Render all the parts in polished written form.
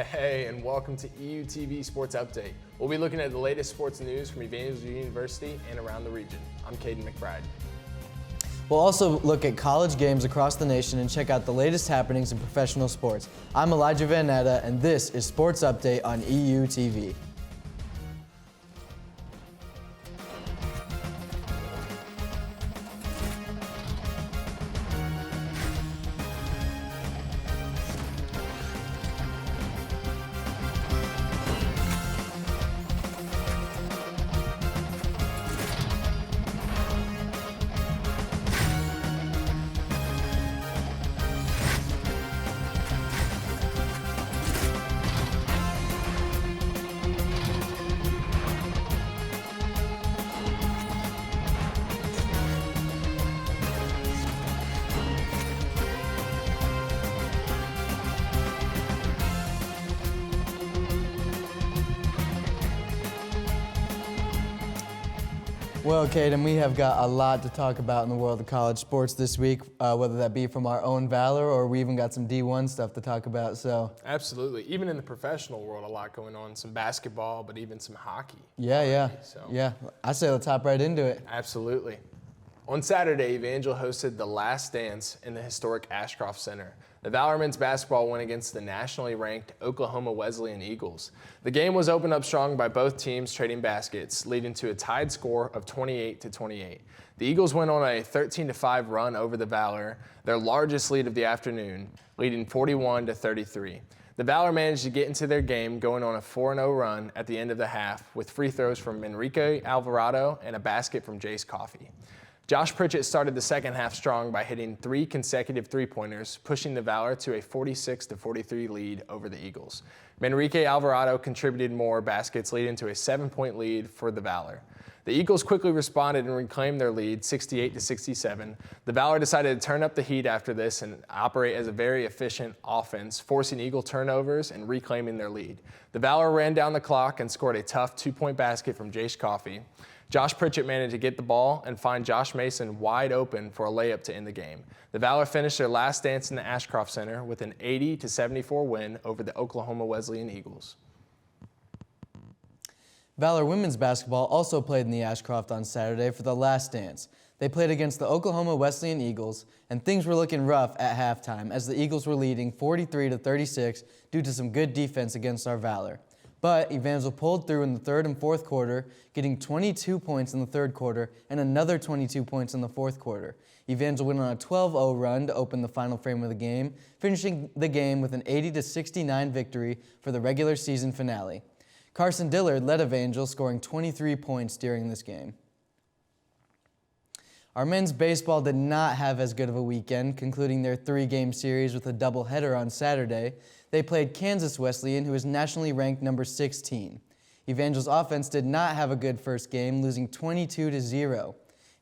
Hey, and welcome to EUTV Sports Update. We'll be looking at the latest sports news from Evangel University and around the region. I'm Caden McBride. We'll also look at college games across the nation and check out the latest happenings in professional sports. I'm Elijah Van Netta, and this is Sports Update on EUTV. Well, Caden, we have got a lot to talk about in the world of college sports this week, whether that be from our own Valor or we even got some D1 stuff to talk about. So absolutely. Even in the professional world, a lot going on. Some basketball, but even some hockey. Yeah. I say let's hop right into it. Absolutely. On Saturday, Evangel hosted the Last Dance in the historic Ashcroft Center. The Valor men's basketball went against the nationally ranked Oklahoma Wesleyan Eagles. The game was opened up strong by both teams trading baskets, leading to a tied score of 28-28. The Eagles went on a 13-5 run over the Valor, their largest lead of the afternoon, leading 41-33. The Valor managed to get into their game, going on a 4-0 run at the end of the half with free throws from Enrique Alvarado and a basket from Jace Coffey. Josh Pritchett started the second half strong by hitting 3 consecutive three-pointers, pushing the Valor to a 46-43 lead over the Eagles. Enrique Alvarado contributed more baskets, leading to a 7-point lead for the Valor. The Eagles quickly responded and reclaimed their lead, 68-67. The Valor decided to turn up the heat after this and operate as a very efficient offense, forcing Eagle turnovers and reclaiming their lead. The Valor ran down the clock and scored a tough 2-point basket from Jace Coffey. Josh Pritchett managed to get the ball and find Josh Mason wide open for a layup to end the game. The Valor finished their last dance in the Ashcroft Center with an 80-74 win over the Oklahoma Wesleyan Eagles. Valor women's basketball also played in the Ashcroft on Saturday for the Last Dance. They played against the Oklahoma Wesleyan Eagles, and things were looking rough at halftime as the Eagles were leading 43-36 due to some good defense against our Valor. But Evangel pulled through in the third and fourth quarter, getting 22 points in the third quarter and another 22 points in the fourth quarter. Evangel went on a 12-0 run to open the final frame of the game, finishing the game with an 80-69 victory for the regular season finale. Carson Dillard led Evangel, scoring 23 points during this game. Our men's baseball did not have as good of a weekend, concluding their 3-game series with a doubleheader on Saturday. They played Kansas Wesleyan, who is nationally ranked number 16. Evangel's offense did not have a good first game, losing 22-0.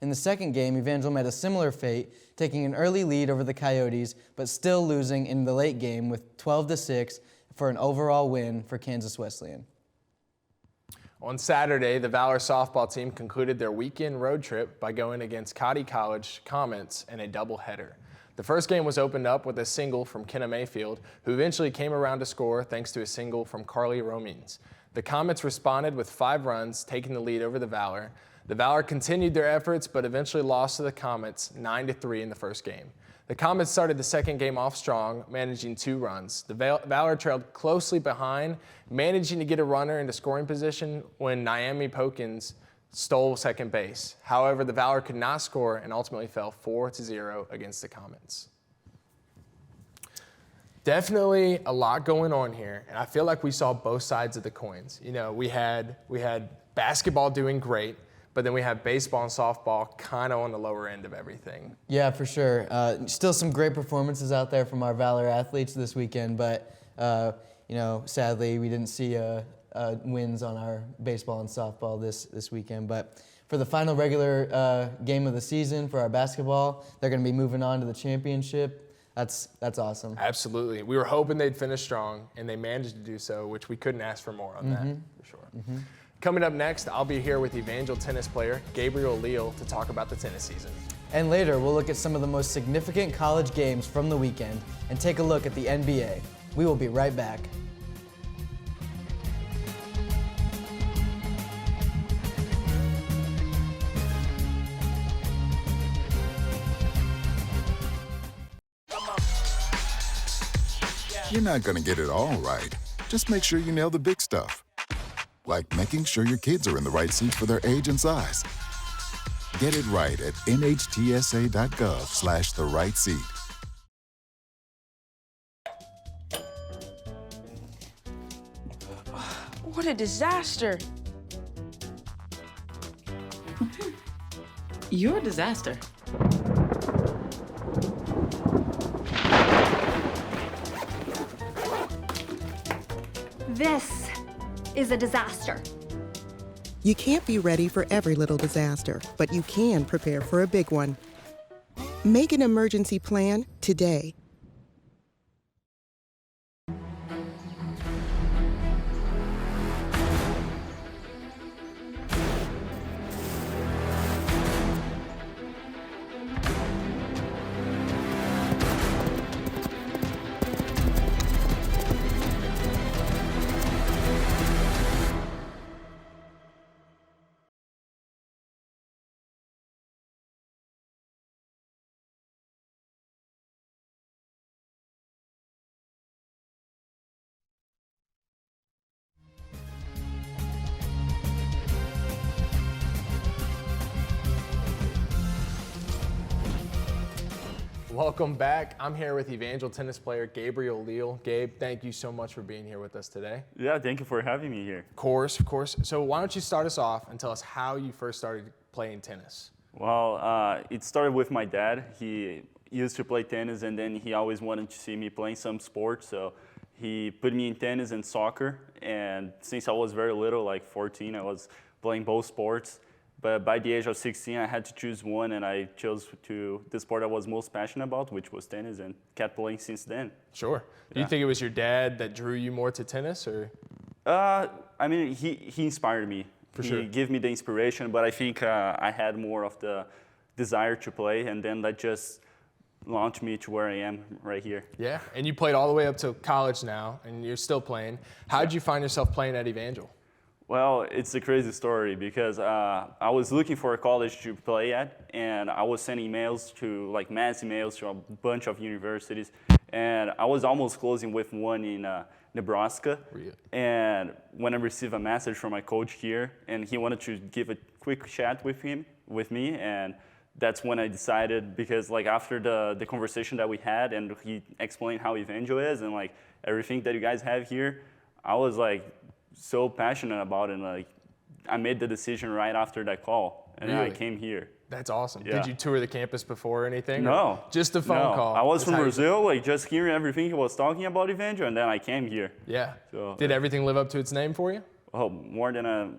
In the second game, Evangel met a similar fate, taking an early lead over the Coyotes, but still losing in the late game with 12-6 for an overall win for Kansas Wesleyan. On Saturday, the Valor softball team concluded their weekend road trip by going against Cotty College Comets in a doubleheader. The first game was opened up with a single from Kenna Mayfield, who eventually came around to score thanks to a single from Carly Romines. The Comets responded with 5 runs, taking the lead over the Valor. The Valor continued their efforts, but eventually lost to the Comets 9-3 in the first game. The Comets started the second game off strong, managing 2 runs. The Valor trailed closely behind, managing to get a runner into scoring position when Naomi Pokins stole second base. However, the Valor could not score and ultimately fell 4-0 against the Comets. Definitely a lot going on here, and I feel like we saw both sides of the coins. You know, we had basketball doing great, but then we have baseball and softball kind of on the lower end of everything. Yeah, for sure. Still some great performances out there from our Valor athletes this weekend, but sadly we didn't see wins on our baseball and softball this weekend. But for the final regular game of the season for our basketball, they're going to be moving on to the championship. That's awesome. Absolutely. We were hoping they'd finish strong, and they managed to do so, which we couldn't ask for more on that, for sure. Mm-hmm. Coming up next, I'll be here with Evangel tennis player Gabriel Leal to talk about the tennis season. And later, we'll look at some of the most significant college games from the weekend and take a look at the NBA. We will be right back. You're not going to get it all right. Just make sure you nail the big stuff. Like making sure your kids are in the right seat for their age and size. Get it right at nhtsa.gov/the-right seat. What a disaster. You're a disaster. This is a disaster. You can't be ready for every little disaster, but you can prepare for a big one. Make an emergency plan today. Welcome back. I'm here with Evangel tennis player Gabriel Leal. Gabe, thank you so much for being here with us today. Yeah, thank you for having me here. Of course. So why don't you start us off and tell us how you first started playing tennis? Well, it started with my dad. He used to play tennis, and then he always wanted to see me playing some sport, so he put me in tennis and soccer. And since I was very little, like 14, I was playing both sports. But by the age of 16, I had to choose one, and I chose the sport I was most passionate about, which was tennis, and kept playing since then. Sure. Do you think it was your dad that drew you more to tennis, or? I mean, he inspired me. Sure. He gave me the inspiration, but I think I had more of the desire to play, and then that just launched me to where I am right here. Yeah, and you played all the way up to college now, and you're still playing. How did you find yourself playing at Evangel? Well, it's a crazy story because I was looking for a college to play at, and I was sending emails to, like, mass emails to a bunch of universities, and I was almost closing with one in Nebraska. Really? And when I received a message from my coach here, and he wanted to give a quick chat with me, and that's when I decided, because like after the conversation that we had, and he explained how Evangel is and like everything that you guys have here, I was like so passionate about it, and like I made the decision right after that call, and then I came here. That's awesome. Yeah. Did you tour the campus before or anything? No. Or just a phone call? I was That's from how you- Brazil, like just hearing everything he was talking about Evangel, and then I came here. Yeah. So, Did everything live up to its name for you? Oh, more than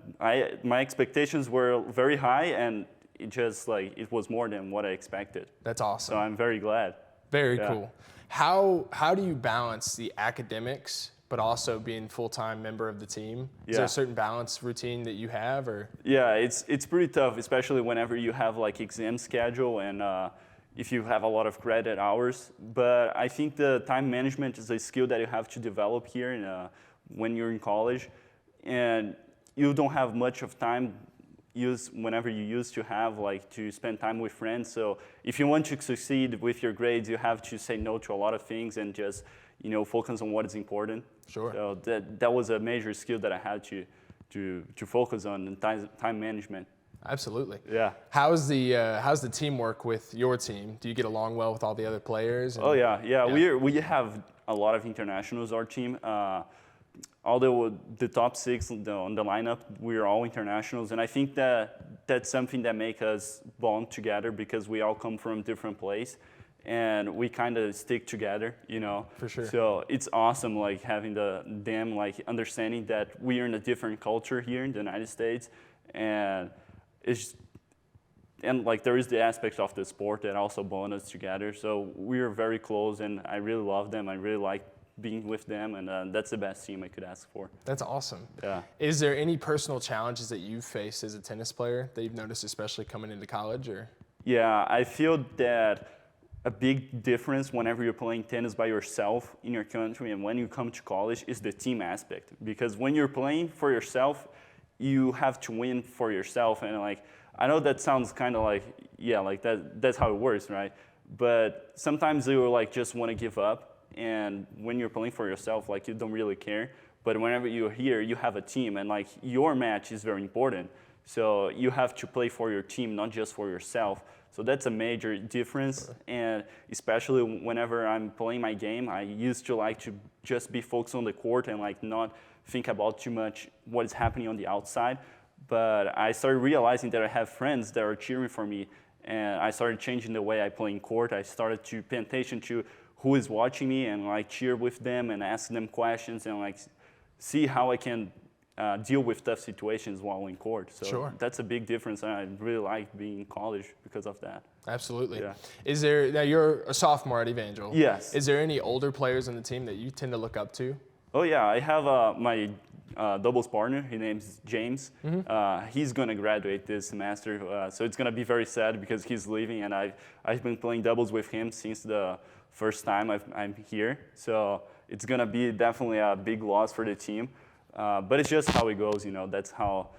my expectations were very high, and it was more than what I expected. That's awesome. So I'm very glad. Very Yeah. cool. How do you balance the academics but also being full-time member of the team? Is there a certain balance routine that you have, or? Yeah, it's pretty tough, especially whenever you have like exam schedule and if you have a lot of credit hours. But I think the time management is a skill that you have to develop here when you're in college, and you don't have much of time whenever you used to have, like, to spend time with friends. So if you want to succeed with your grades, you have to say no to a lot of things and just, focus on what is important. Sure. So that was a major skill that I had to focus on, and time management. Absolutely. Yeah. How's the teamwork with your team? Do you get along well with all the other players? Oh yeah. We have a lot of internationals. Our team, although the top 6 on the lineup, we're all internationals, and I think that's something that makes us bond together because we all come from different places, and we kind of stick together, For sure. So it's awesome, like having them like understanding that we are in a different culture here in the United States, and like there is the aspect of the sport that also bond us together. So we are very close, and I really love them. I really like being with them, and that's the best team I could ask for. That's awesome. Yeah. Is there any personal challenges that you've faced as a tennis player that you've noticed, especially coming into college, or? Yeah, I feel that a big difference whenever you're playing tennis by yourself in your country and when you come to college is the team aspect. Because when you're playing for yourself, you have to win for yourself. And like, I know that sounds kind of like, yeah, like that's how it works, right? But sometimes you like just want to give up. And when you're playing for yourself, like, you don't really care. But whenever you're here, you have a team, and like your match is very important. So you have to play for your team, not just for yourself. So that's a major difference. And especially whenever I'm playing my game, I used to like to just be focused on the court and like not think about too much what is happening on the outside. But I started realizing that I have friends that are cheering for me, and I started changing the way I play in court. I started to pay attention to who is watching me and like cheer with them and ask them questions and like see how I can deal with tough situations while in court. So that's a big difference, and I really like being in college because of that. Absolutely. Yeah. Is there, now you're a sophomore at Evangel. Yes. Is there any older players on the team that you tend to look up to? Oh yeah, I have my doubles partner. His name's James. He's gonna graduate this semester, so it's gonna be very sad because he's leaving, and I've been playing doubles with him since the first time I'm here. So it's gonna be definitely a big loss for the team, but it's just how it goes. You know, that's how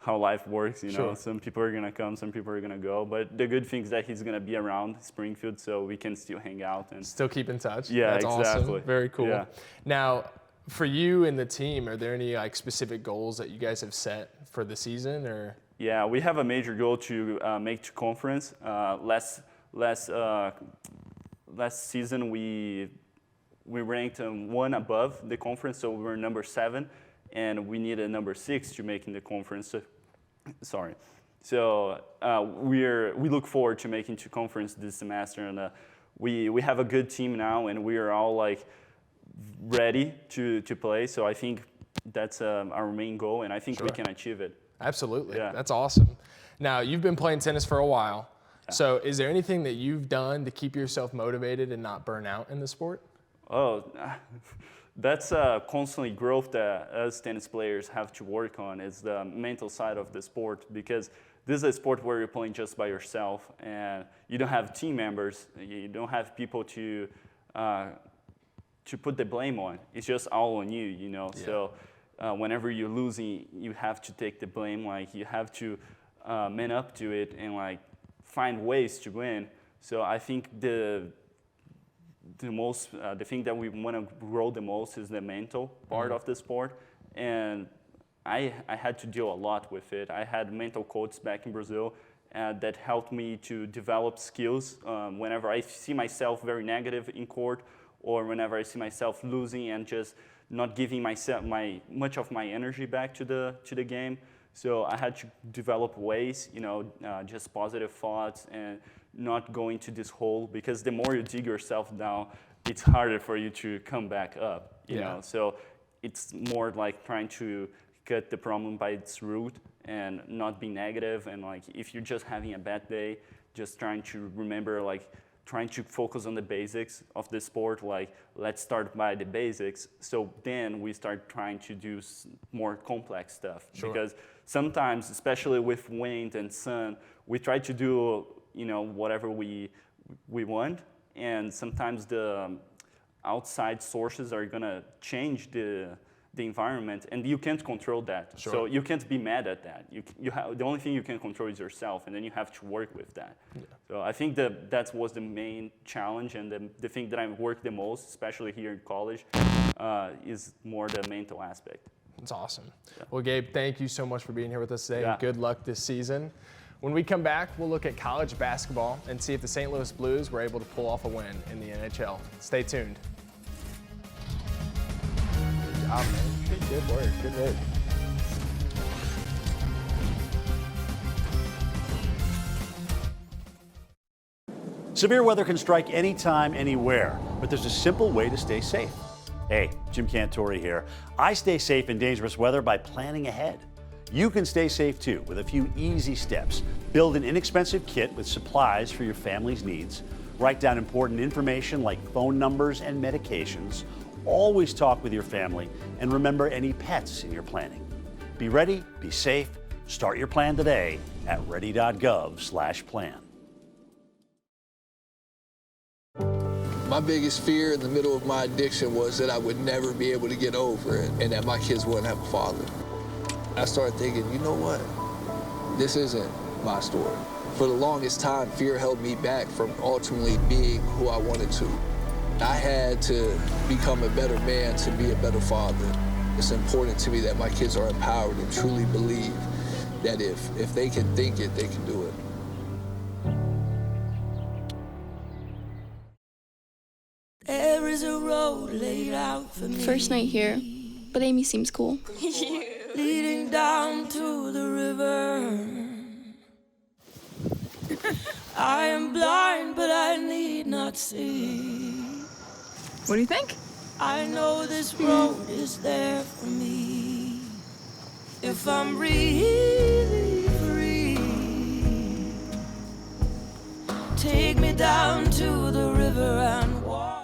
life works. You know, some people are gonna come, some people are gonna go. But the good thing is that he's gonna be around Springfield, so we can still hang out and still keep in touch. Yeah, that's exactly. Awesome. Very cool. Yeah. Now, for you and the team, are there any like specific goals that you guys have set for the season, or? Yeah, we have a major goal to make to conference. Last season we ranked one above the conference, so we were number 7, and we needed number 6 to make in the conference. Sorry. So we look forward to making to conference this semester, and we have a good team now, and we are all like ready to play. So I think that's our main goal, and I think we can achieve it. Absolutely. Yeah. That's awesome. Now, you've been playing tennis for a while. So is there anything that you've done to keep yourself motivated and not burn out in the sport? Oh, that's constantly growth that us tennis players have to work on, is the mental side of the sport, because this is a sport where you're playing just by yourself, and you don't have team members, you don't have people to put the blame on. It's just all on you, you know. Yeah. So whenever you're losing, you have to take the blame. Like, you have to man up to it and like find ways to win. So I think the thing that we want to grow the most is the mental part of the sport, and I had to deal a lot with it. I had mental coaches back in Brazil that helped me to develop skills whenever I see myself very negative in court, or whenever I see myself losing and just not giving myself much of my energy back to the game. So I had to develop ways, you know, just positive thoughts and not go into this hole, because the more you dig yourself down, it's harder for you to come back up, you know. So it's more like trying to cut the problem by its root and not be negative. And like, if you're just having a bad day, just trying to remember, like, trying to focus on the basics of the sport, like, let's start by the basics. So then we start trying to do more complex stuff. Because sometimes, especially with wind and sun, we try to do, you know, whatever we want, and sometimes the outside sources are gonna change the environment, and you can't control that. So you can't be mad at that. The only thing you can control is yourself, and then you have to work with that. So I think that was the main challenge, and the thing that I worked the most, especially here in college, is more the mental aspect. That's awesome. Well, Gabe, thank you so much for being here with us today, and good luck this season. When we come back, we'll look at college basketball and see if the St. Louis Blues were able to pull off a win in the NHL. Stay tuned. Good job, man. Good work. Good work. Severe weather can strike anytime, anywhere, but there's a simple way to stay safe. Hey, Jim Cantore here. I stay safe in dangerous weather by planning ahead. You can stay safe too with a few easy steps. Build an inexpensive kit with supplies for your family's needs. Write down important information like phone numbers and medications. Always talk with your family, and remember any pets in your planning. Be ready, be safe. Start your plan today at ready.gov/plan. My biggest fear in the middle of my addiction was that I would never be able to get over it and that my kids wouldn't have a father. I started thinking, you know what? This isn't my story. For the longest time, fear held me back from ultimately being who I wanted to. I had to become a better man to be a better father. It's important to me that my kids are empowered and truly believe that if they can think it, they can do it. There is a road laid out for me. First night here, but Amy seems cool. Leading down to the river. I am blind, but I need not see. What do you think? I know this road is there for me. If I'm really free, take me down to the river and walk.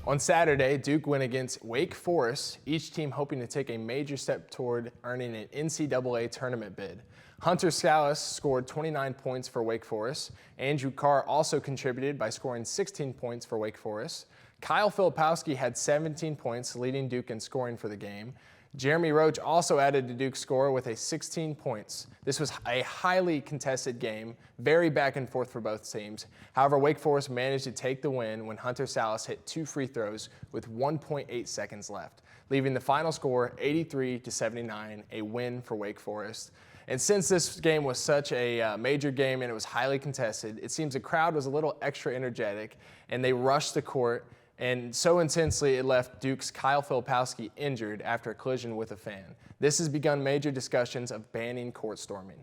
On Saturday, Duke went against Wake Forest, each team hoping to take a major step toward earning an NCAA tournament bid. Hunter Scalise scored 29 points for Wake Forest. Andrew Carr also contributed by scoring 16 points for Wake Forest. Kyle Filipowski had 17 points, leading Duke in scoring for the game. Jeremy Roach also added to Duke's score with 16 points. This was a highly contested game, very back and forth for both teams. However, Wake Forest managed to take the win when Hunter Scalise hit 2 free throws with 1.8 seconds left, leaving the final score 83-79, a win for Wake Forest. And since this game was such a major game and it was highly contested, it seems the crowd was a little extra energetic and they rushed the court, and so intensely it left Duke's Kyle Filipowski injured after a collision with a fan. This has begun major discussions of banning court storming.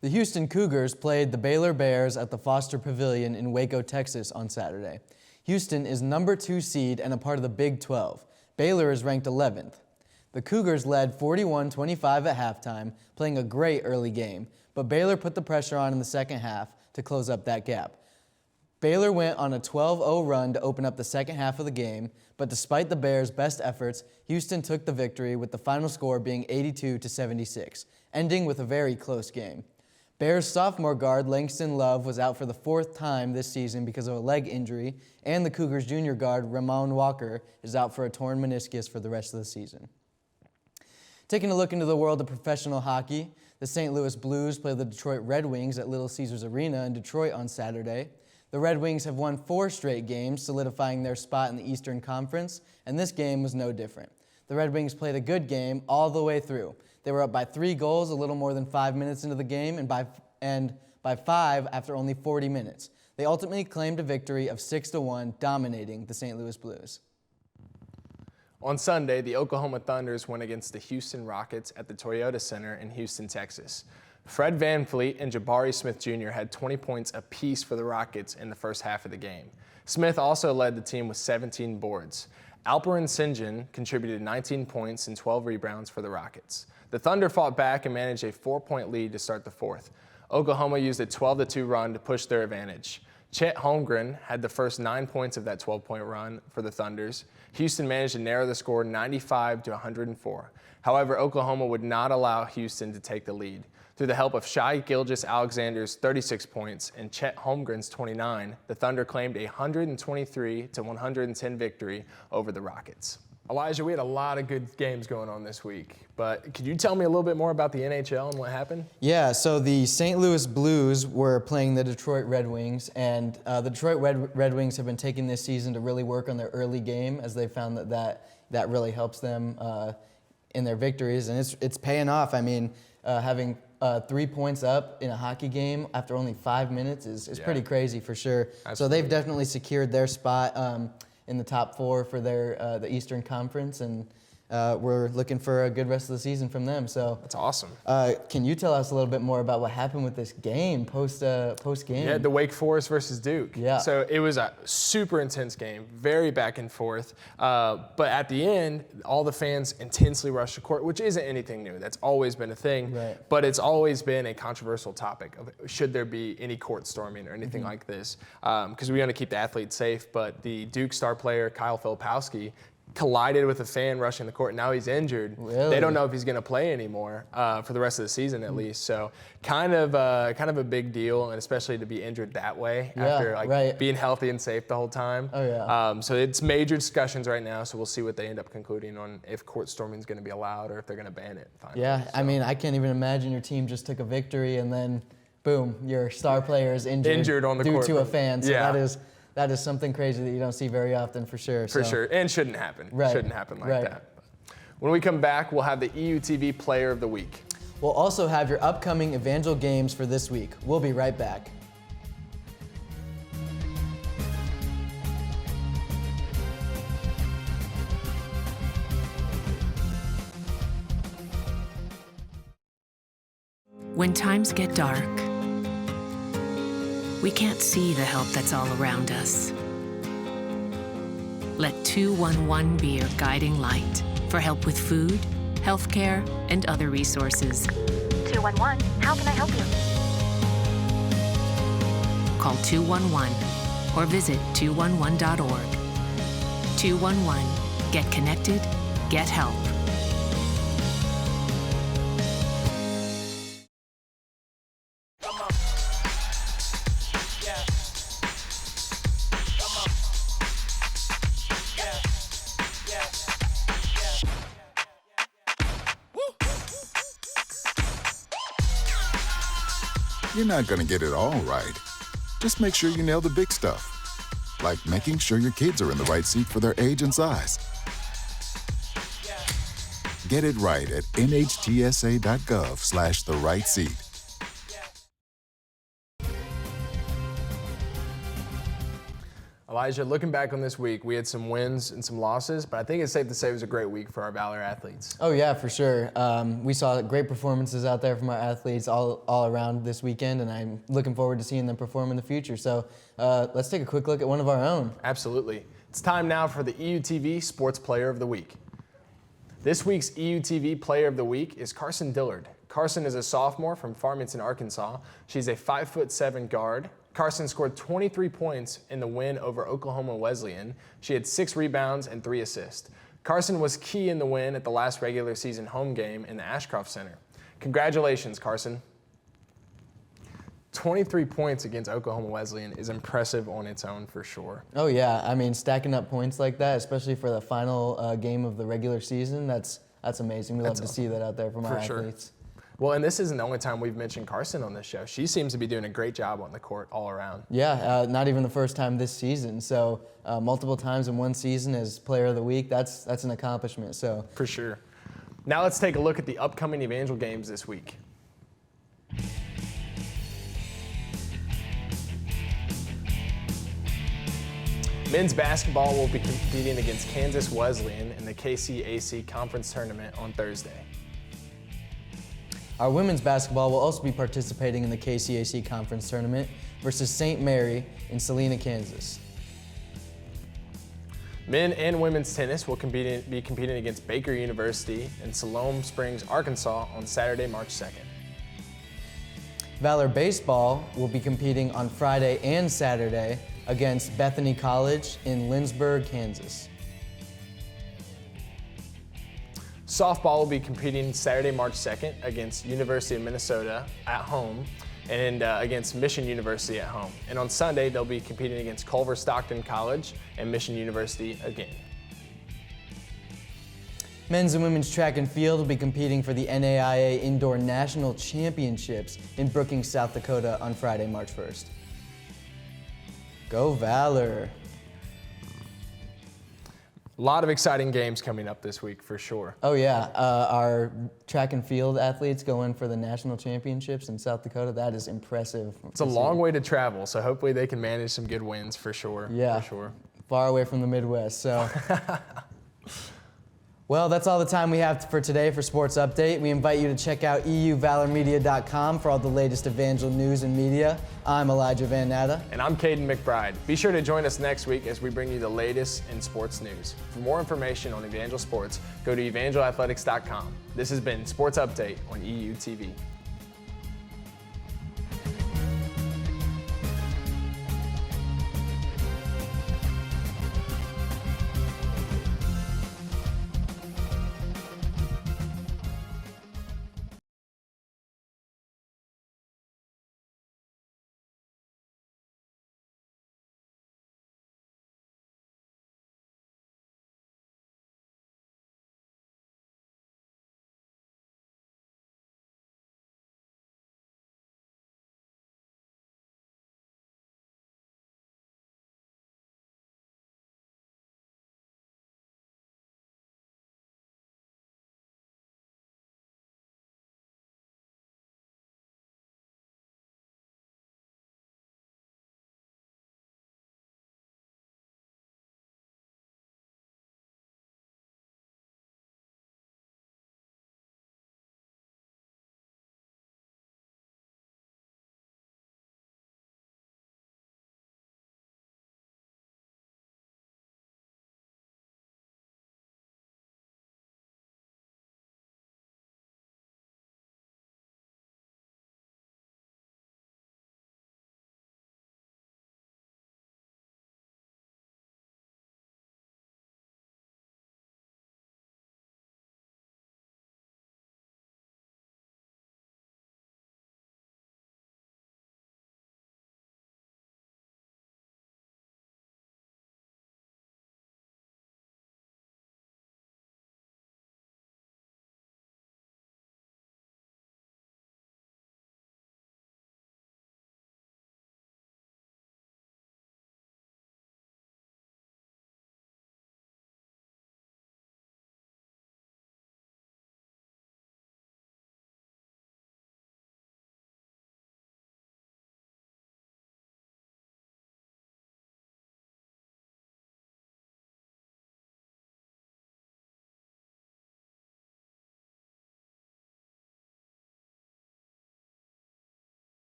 The Houston Cougars played the Baylor Bears at the Foster Pavilion in Waco, Texas on Saturday. Houston is number 2 seed and a part of the Big 12. Baylor is ranked 11th. The Cougars led 41-25 at halftime, playing a great early game, but Baylor put the pressure on in the second half to close up that gap. Baylor went on a 12-0 run to open up the second half of the game, but despite the Bears' best efforts, Houston took the victory with the final score being 82-76, ending with a very close game. Bears sophomore guard Langston Love was out for the 4th time this season because of a leg injury, and the Cougars junior guard Ramon Walker is out for a torn meniscus for the rest of the season. Taking a look into the world of professional hockey, the St. Louis Blues played the Detroit Red Wings at Little Caesars Arena in Detroit on Saturday. The Red Wings have won 4 straight games, solidifying their spot in the Eastern Conference, and this game was no different. The Red Wings played a good game all the way through. They were up by 3 goals a little more than 5 minutes into the game and by 5 after only 40 minutes. They ultimately claimed a victory of 6-1, dominating the St. Louis Blues. On Sunday, the Oklahoma Thunders went against the Houston Rockets at the Toyota Center in Houston, Texas. Fred VanVleet and Jabari Smith Jr. had 20 points apiece for the Rockets in the first half of the game. Smith also led the team with 17 boards. Alperen Sengun contributed 19 points and 12 rebounds for the Rockets. The Thunder fought back and managed a 4-point lead to start the fourth. Oklahoma used a 12-2 run to push their advantage. Chet Holmgren had the first 9 points of that 12-point run for the Thunders. Houston managed to narrow the score 95-104. However, Oklahoma would not allow Houston to take the lead. Through the help of Shai Gilgeous-Alexander's 36 points and Chet Holmgren's 29, the Thunder claimed a 123-110 victory over the Rockets. Elijah, we had a lot of good games going on this week, but could you tell me a little bit more about the NHL and what happened? Yeah, so the St. Louis Blues were playing the Detroit Red Wings, and the Detroit Red Wings have been taking this season to really work on their early game, as they found that really helps them in their victories, and it's paying off. I mean, having 3 points up in a hockey game after only 5 minutes is pretty crazy for sure. Absolutely. So they've definitely secured their spot in the top 4 for the Eastern Conference, and we're looking for a good rest of the season from them. So that's awesome. Can you tell us a little bit more about what happened with this game post game? Yeah, the Wake Forest versus Duke. Yeah. So it was a super intense game, very back and forth. But at the end, all the fans intensely rushed the court, which isn't anything new. That's always been a thing. Right. But it's always been a controversial topic of should there be any court storming or anything like this, because we want to keep the athletes safe. But the Duke star player Kyle Filipowski collided with a fan rushing the court. Now he's injured. Really? They don't know if he's going to play anymore for the rest of the season at least. So kind of a big deal, and especially to be injured that way after being healthy and safe the whole time. Oh, yeah. So it's major discussions right now. So we'll see what they end up concluding on if court storming is going to be allowed or if they're going to ban it finally. Yeah, I mean, I can't even imagine your team just took a victory and then, boom, your star player is injured on the due court to a fan. So yeah. that is something crazy that you don't see very often for sure. For sure, and shouldn't happen. Right. Shouldn't happen like that. When we come back, we'll have the EUTV Player of the Week. We'll also have your upcoming Evangel games for this week. We'll be right back. When times get dark, we can't see the help that's all around us. Let 211 be your guiding light for help with food, healthcare, and other resources. 211, how can I help you? Call 211 or visit 211.org. 211, get connected, get help. You're not going to get it all right. Just make sure you nail the big stuff, like making sure your kids are in the right seat for their age and size. Get it right at nhtsa.gov/the-right seat. Elijah, looking back on this week, we had some wins and some losses, but I think it's safe to say it was a great week for our Valor athletes. Oh, yeah, for sure. We saw great performances out there from our athletes all around this weekend, and I'm looking forward to seeing them perform in the future. So let's take a quick look at one of our own. Absolutely. It's time now for the EUTV Sports Player of the Week. This week's EUTV Player of the Week is Carson Dillard. Carson is a sophomore from Farmington, Arkansas. She's a 5'7" guard. Carson scored 23 points in the win over Oklahoma Wesleyan. She had 6 rebounds and 3 assists. Carson was key in the win at the last regular season home game in the Ashcroft Center. Congratulations, Carson. 23 points against Oklahoma Wesleyan is impressive on its own for sure. Oh, yeah. I mean, stacking up points like that, especially for the final game of the regular season, that's amazing. We love to see that out there from our athletes. Well, and this isn't the only time we've mentioned Carson on this show. She seems to be doing a great job on the court all around. Yeah, not even the first time this season. So multiple times in one season as Player of the Week, that's an accomplishment. So for sure. Now let's take a look at the upcoming Evangel games this week. Men's basketball will be competing against Kansas Wesleyan in the KCAC Conference Tournament on Thursday. Our women's basketball will also be participating in the KCAC Conference Tournament versus St. Mary in Salina, Kansas. Men and women's tennis will be competing against Baker University in Siloam Springs, Arkansas on Saturday, March 2nd. Valor baseball will be competing on Friday and Saturday against Bethany College in Lindsborg, Kansas. Softball will be competing Saturday, March 2nd against University of Minnesota at home and against Mission University at home. And on Sunday, they'll be competing against Culver Stockton College and Mission University again. Men's and women's track and field will be competing for the NAIA Indoor National Championships in Brookings, South Dakota on Friday, March 1st. Go Valor! A lot of exciting games coming up this week for sure. Oh yeah, our track and field athletes going for the national championships in South Dakota. That is impressive. It's a long way to travel, so hopefully they can manage some good wins for sure. Yeah, for sure. Far away from the Midwest, so. Well, that's all the time we have for today for Sports Update. We invite you to check out euvalormedia.com for all the latest Evangel news and media. I'm Elijah Van Natta. And I'm Caden McBride. Be sure to join us next week as we bring you the latest in sports news. For more information on Evangel Sports, go to evangelathletics.com. This has been Sports Update on EUTV.